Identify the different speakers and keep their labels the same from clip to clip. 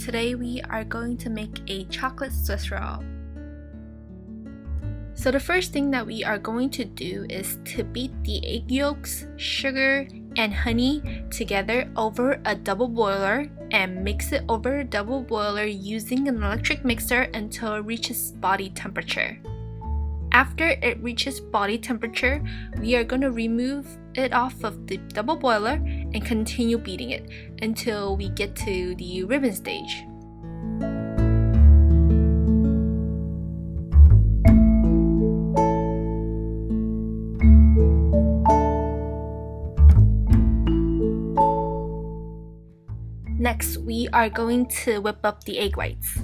Speaker 1: Today we are going to make a chocolate Swiss roll. So the first thing that we are going to do is to beat the egg yolks, sugar, and honey together over a double boiler and mix it over a double boiler using an electric mixer until it reaches body temperature. After it reaches body temperature, we are going to remove it off of the double boiler and continue beating it until we get to the ribbon stage. Next, we are going to whip up the egg whites.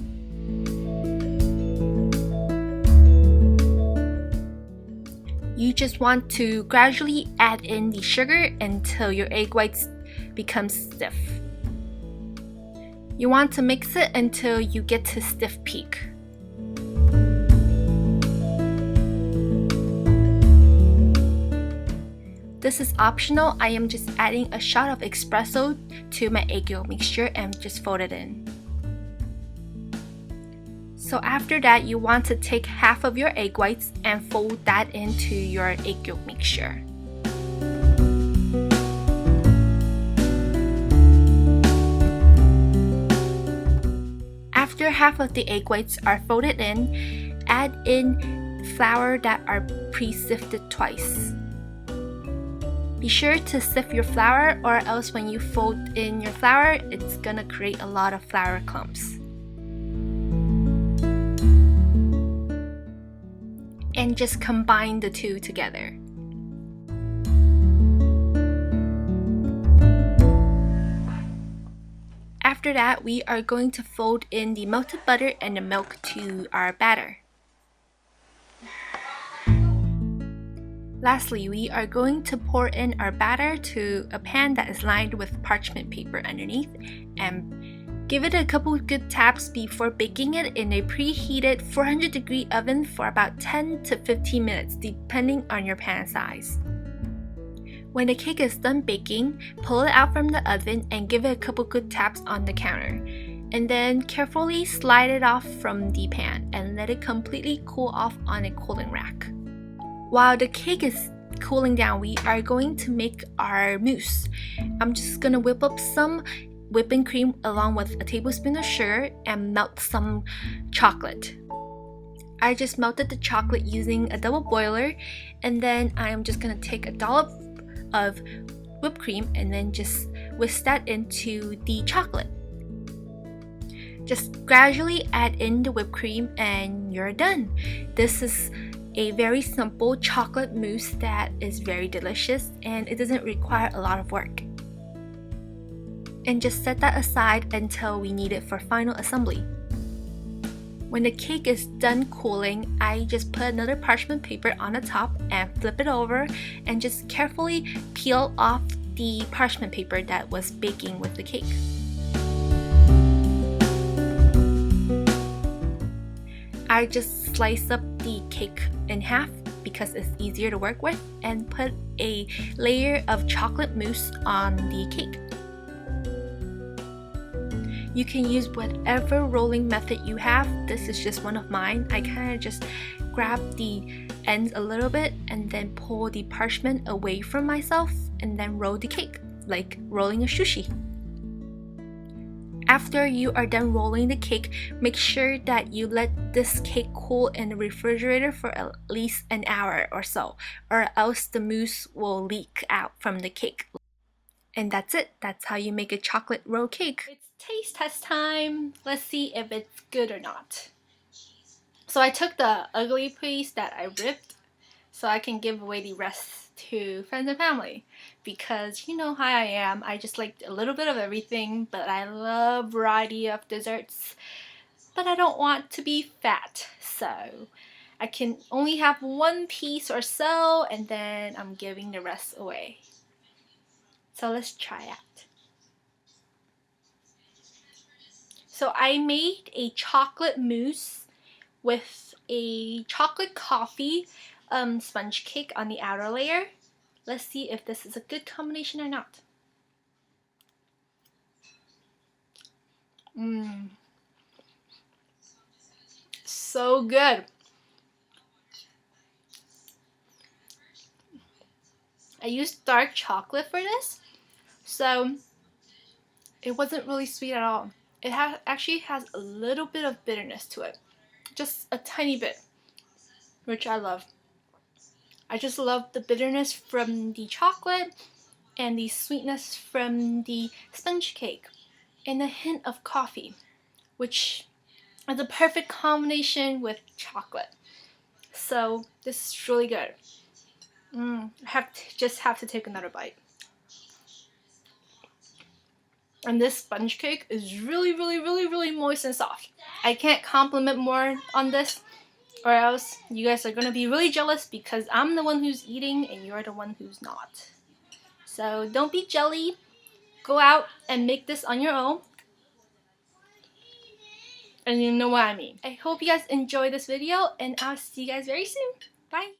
Speaker 1: You just want to gradually add in the sugar until your egg whites become stiff. You want to mix it until you get to stiff peak. This is optional. I am just adding a shot of espresso to my egg yolk mixture and just fold it in. So after that, you want to take half of your egg whites and fold that into your egg yolk mixture. After half of the egg whites are folded in, add in flour that are pre-sifted twice. Be sure to sift your flour, or else when you fold in your flour, it's gonna create a lot of flour clumps. And just combine the two together. After that, we are going to fold in the melted butter and the milk to our batter. Lastly, we are going to pour in our batter to a pan that is lined with parchment paper underneath and give it a couple good taps before baking it in a preheated 400-degree oven for about 10 to 15 minutes depending on your pan size. When the cake is done baking, pull it out from the oven and give it a couple good taps on the counter. And then carefully slide it off from the pan and let it completely cool off on a cooling rack. While the cake is cooling down, we are going to make our mousse. I'm just gonna whip up some whipping cream along with a tablespoon of sugar and melt some chocolate. I just melted the chocolate using a double boiler, and then I'm just gonna take a dollop of whipped cream and then just whisk that into the chocolate. Just gradually add in the whipped cream and you're done. This is a very simple chocolate mousse that is very delicious and it doesn't require a lot of work. And just set that aside until we need it for final assembly. When the cake is done cooling, I just put another parchment paper on the top and flip it over and just carefully peel off the parchment paper that was baking with the cake. I just slice up the cake in half because it's easier to work with and put a layer of chocolate mousse on the cake. You can use whatever rolling method you have. This is just one of mine. I kind of just grab the ends a little bit and then pull the parchment away from myself and then roll the cake like rolling a sushi. After you are done rolling the cake, make sure that you let this cake cool in the refrigerator for at least an hour or so, or else the mousse will leak out from the cake. And that's it. That's how you make a chocolate roll cake. It's taste test time. Let's see if it's good or not. So I took the ugly piece that I ripped so I can give away the rest to friends and family, because you know how I am. I just like a little bit of everything, but I love variety of desserts, but I don't want to be fat, so I can only have one piece or so, and then I'm giving the rest away. So let's try out. So I made a chocolate mousse with a chocolate coffee sponge cake on the outer layer. Let's see if this is a good combination or not. So good. I used dark chocolate for this, so it wasn't really sweet at all. It actually has a little bit of bitterness to it, just a tiny bit, which I love. I just love the bitterness from the chocolate and the sweetness from the sponge cake and a hint of coffee, which is a perfect combination with chocolate. So this is really good. Just have to take another bite. And this sponge cake is really, really, really, really moist and soft. I can't compliment more on this, or else you guys are gonna be really jealous because I'm the one who's eating and you're the one who's not. So don't be jelly. Go out and make this on your own. And you know what I mean. I hope you guys enjoyed this video, and I'll see you guys very soon. Bye!